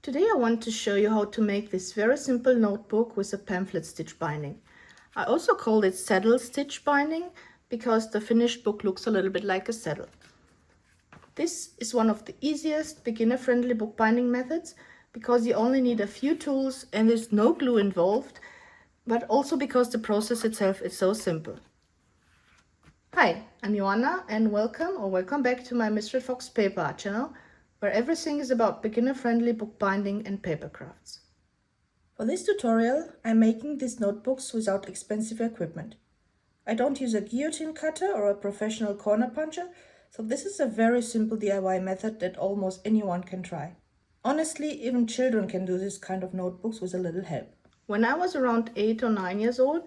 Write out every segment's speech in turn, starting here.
Today I want to show you how to make this very simple notebook with a pamphlet stitch binding. I also call it saddle stitch binding because the finished book looks a little bit like a saddle. This is one of the easiest beginner-friendly bookbinding methods because you only need a few tools and there's no glue involved, but also because the process itself is so simple. Hi, I'm Joanna and welcome back to my missredfox paper art channel, where everything is about beginner-friendly bookbinding and paper crafts. For this tutorial, I'm making these notebooks without expensive equipment. I don't use a guillotine cutter or a professional corner puncher, so this is a very simple DIY method that almost anyone can try. Honestly, even children can do this kind of notebooks with a little help. When I was around 8 or 9 years old,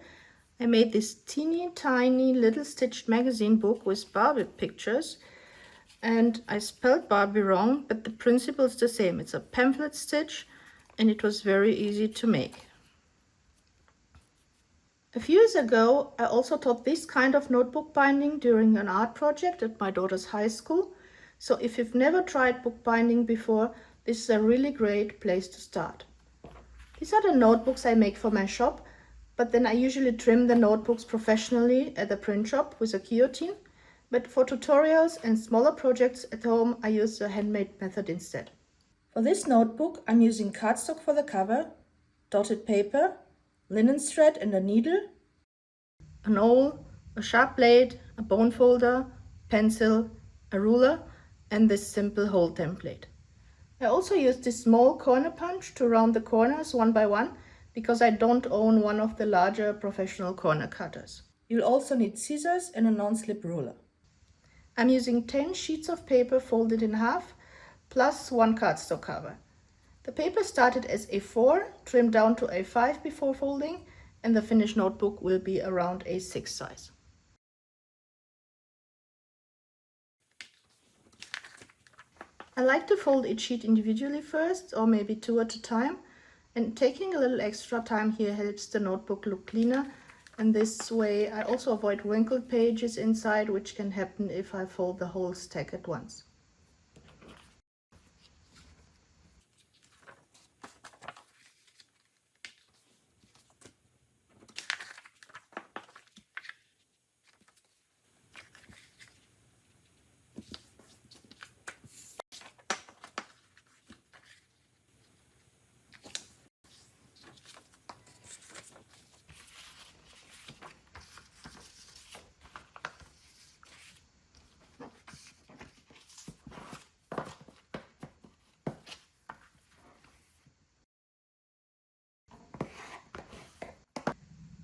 I made this teeny tiny little stitched magazine book with Barbie pictures. And I spelled Barbie wrong, but the principle is the same. It's a pamphlet stitch and it was very easy to make. A few years ago, I also taught this kind of notebook binding during an art project at my daughter's high school. So if you've never tried bookbinding before, this is a really great place to start. These are the notebooks I make for my shop, but then I usually trim the notebooks professionally at the print shop with a guillotine. But for tutorials and smaller projects at home, I use the handmade method instead. For this notebook, I'm using cardstock for the cover, dotted paper, linen thread and a needle, an awl, a sharp blade, a bone folder, pencil, a ruler, and this simple hole template. I also use this small corner punch to round the corners one by one because I don't own one of the larger professional corner cutters. You'll also need scissors and a non-slip ruler. I'm using 10 sheets of paper folded in half, plus one cardstock cover. The paper started as A4, trimmed down to A5 before folding, and the finished notebook will be around A6 size. I like to fold each sheet individually first, or maybe two at a time, and taking a little extra time here helps the notebook look cleaner. And this way I also avoid wrinkled pages inside, which can happen if I fold the whole stack at once.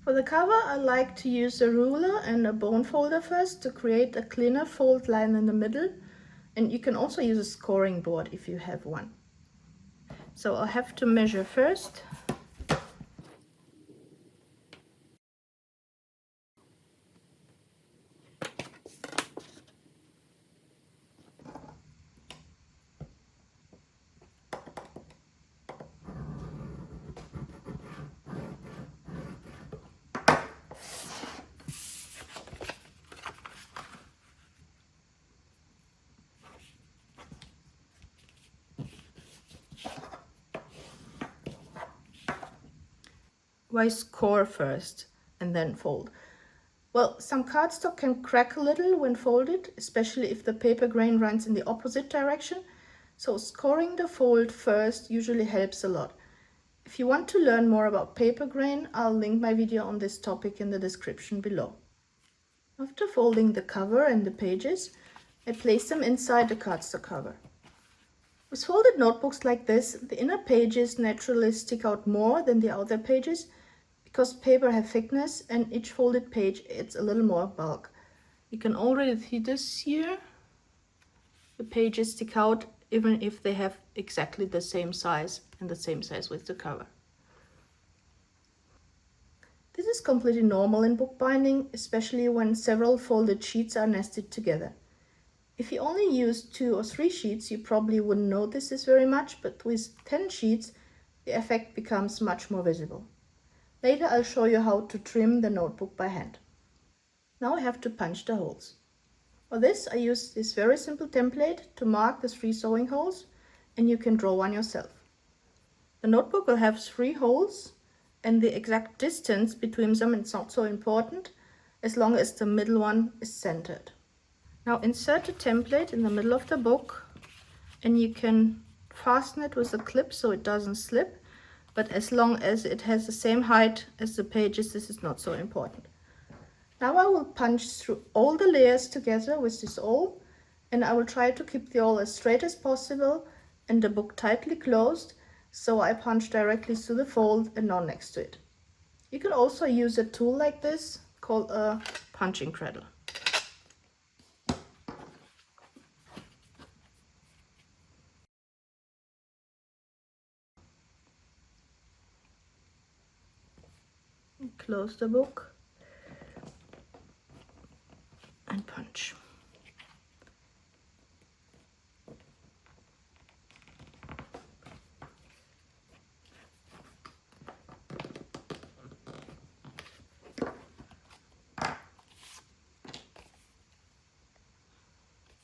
For the cover, I like to use a ruler and a bone folder first to create a cleaner fold line in the middle, and you can also use a scoring board if you have one. So I'll have to measure first. Why score first and then fold? Well, some cardstock can crack a little when folded, especially if the paper grain runs in the opposite direction. So scoring the fold first usually helps a lot. If you want to learn more about paper grain, I'll link my video on this topic in the description below. After folding the cover and the pages, I place them inside the cardstock cover. With folded notebooks like this, the inner pages naturally stick out more than the outer pages because paper have thickness and each folded page adds a little more bulk. You can already see this here. The pages stick out even if they have exactly the same size and the same size with the cover. This is completely normal in bookbinding, especially when several folded sheets are nested together. If you only use 2 or 3 sheets, you probably wouldn't notice this very much, but with 10 sheets, the effect becomes much more visible. Later I'll show you how to trim the notebook by hand. Now I have to punch the holes. For this I use this very simple template to mark the 3 sewing holes, and you can draw one yourself. The notebook will have 3 holes, and the exact distance between them is not so important as long as the middle one is centered. Now insert a template in the middle of the book, and you can fasten it with a clip so it doesn't slip, but as long as it has the same height as the pages, this is not so important. Now I will punch through all the layers together with this awl, and I will try to keep the awl as straight as possible and the book tightly closed, so I punch directly through the fold and not next to it. You can also use a tool like this called a punching cradle. Close the book and punch.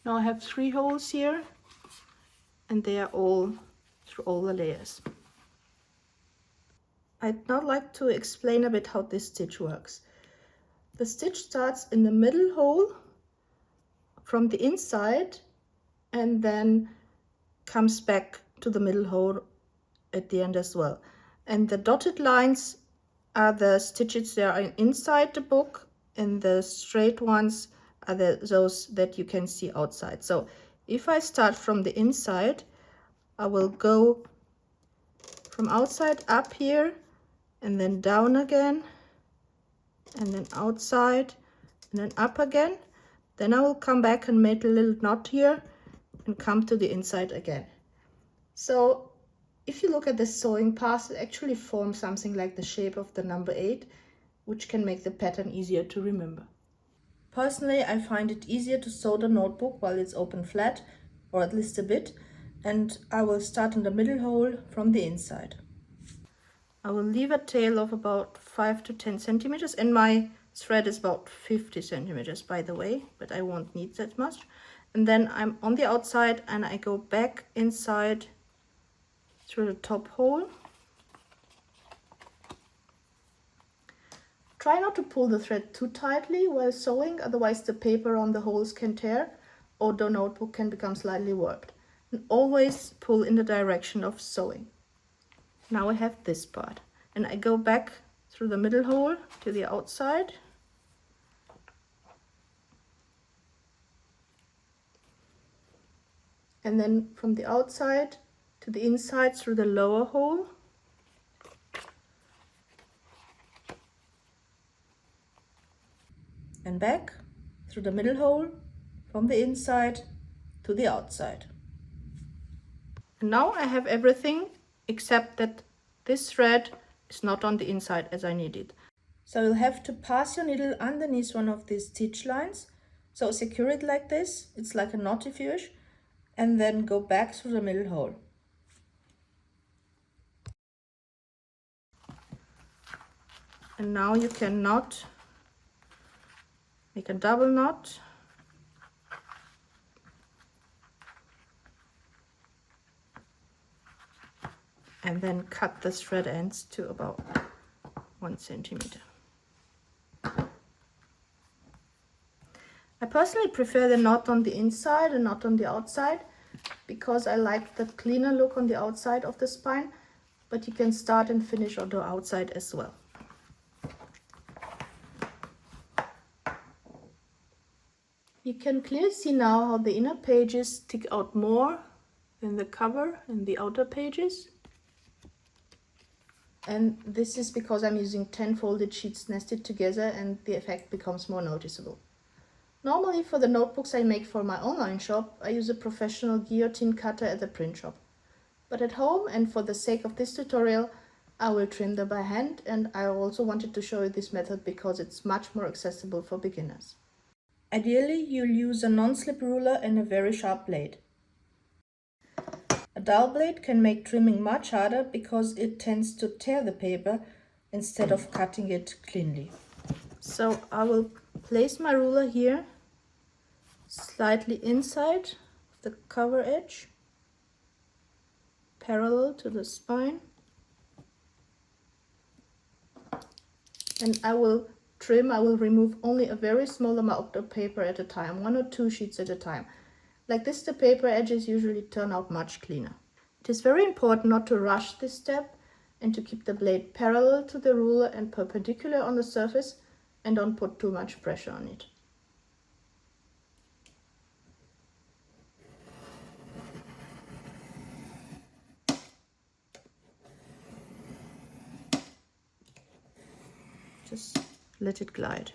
Now I have 3 holes here, and they are all through all the layers. I'd now like to explain a bit how this stitch works. The stitch starts in the middle hole from the inside and then comes back to the middle hole at the end as well. And the dotted lines are the stitches that are inside the book, and the straight ones are those that you can see outside. So if I start from the inside, I will go from outside up here and then down again, and then outside and then up again. Then I will come back and make a little knot here and come to the inside again. So if you look at the sewing path, it actually forms something like the shape of the number 8, which can make the pattern easier to remember. Personally, I find it easier to sew the notebook while it's open flat, or at least a bit, and I will start in the middle hole from the inside. I will leave a tail of about 5 to 10 centimeters, and my thread is about 50 centimeters, by the way, but I won't need that much. And then I'm on the outside and I go back inside through the top hole. Try not to pull the thread too tightly while sewing, otherwise the paper on the holes can tear or the notebook can become slightly warped. And always pull in the direction of sewing. Now I have this part, and I go back through the middle hole to the outside. And then from the outside to the inside through the lower hole. And back through the middle hole from the inside to the outside. And now I have everything except that this thread is not on the inside as I need it. So you'll have to pass your needle underneath one of these stitch lines. So secure it like this, it's like a knot if you wish, and then go back through the middle hole. And now you can knot, make a double knot. And then cut the thread ends to about 1 centimeter. I personally prefer the knot on the inside and not on the outside, because I like the cleaner look on the outside of the spine, but you can start and finish on the outside as well. You can clearly see now how the inner pages stick out more than the cover and the outer pages. And this is because I'm using 10 folded sheets nested together, and the effect becomes more noticeable. Normally for the notebooks I make for my online shop, I use a professional guillotine cutter at the print shop. But at home, and for the sake of this tutorial, I will trim them by hand, and I also wanted to show you this method because it's much more accessible for beginners. Ideally, you'll use a non-slip ruler and a very sharp blade. A dull blade can make trimming much harder because it tends to tear the paper instead of cutting it cleanly. So I will place my ruler here, slightly inside the cover edge, parallel to the spine. And I will remove only a very small amount of paper at a time, 1 or 2 sheets at a time. Like this, the paper edges usually turn out much cleaner. It is very important not to rush this step and to keep the blade parallel to the ruler and perpendicular on the surface, and don't put too much pressure on it. Just let it glide.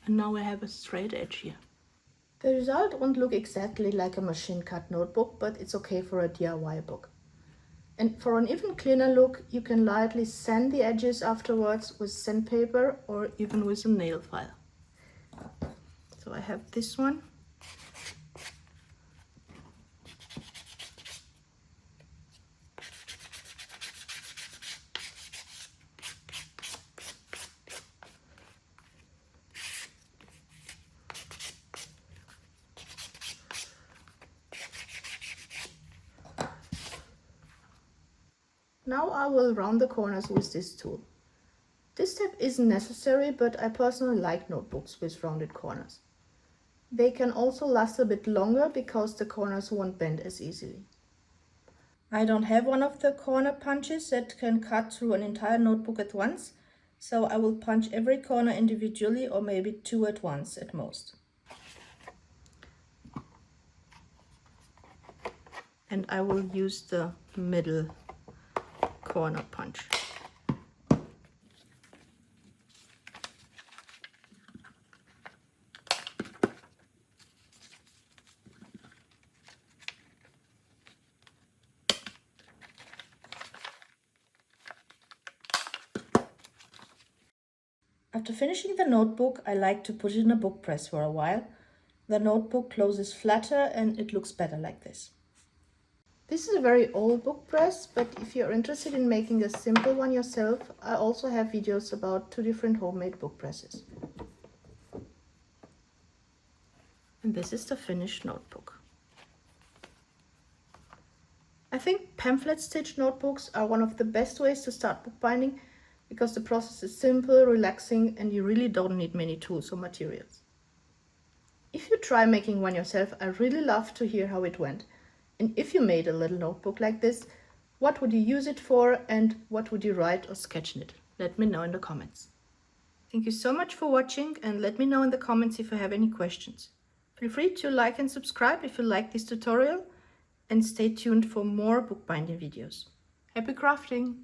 And now we have a straight edge here. The result won't look exactly like a machine cut notebook, but it's okay for a DIY book. And for an even cleaner look, you can lightly sand the edges afterwards with sandpaper or even with a nail file. So I have this one. Now I will round the corners with this tool. This step isn't necessary, but I personally like notebooks with rounded corners. They can also last a bit longer because the corners won't bend as easily. I don't have one of the corner punches that can cut through an entire notebook at once, so I will punch every corner individually, or maybe 2 at once at most. And I will use the middle corner punch. After finishing the notebook, I like to put it in a book press for a while. The notebook closes flatter and it looks better like this. This is a very old book press, but if you're interested in making a simple one yourself, I also have videos about 2 different homemade book presses. And this is the finished notebook. I think pamphlet stitch notebooks are one of the best ways to start bookbinding because the process is simple, relaxing, and you really don't need many tools or materials. If you try making one yourself, I really love to hear how it went. And if you made a little notebook like this, what would you use it for and what would you write or sketch in it? Let me know in the comments. Thank you so much for watching, and let me know in the comments if you have any questions. Feel free to like and subscribe if you like this tutorial, and stay tuned for more bookbinding videos. Happy crafting!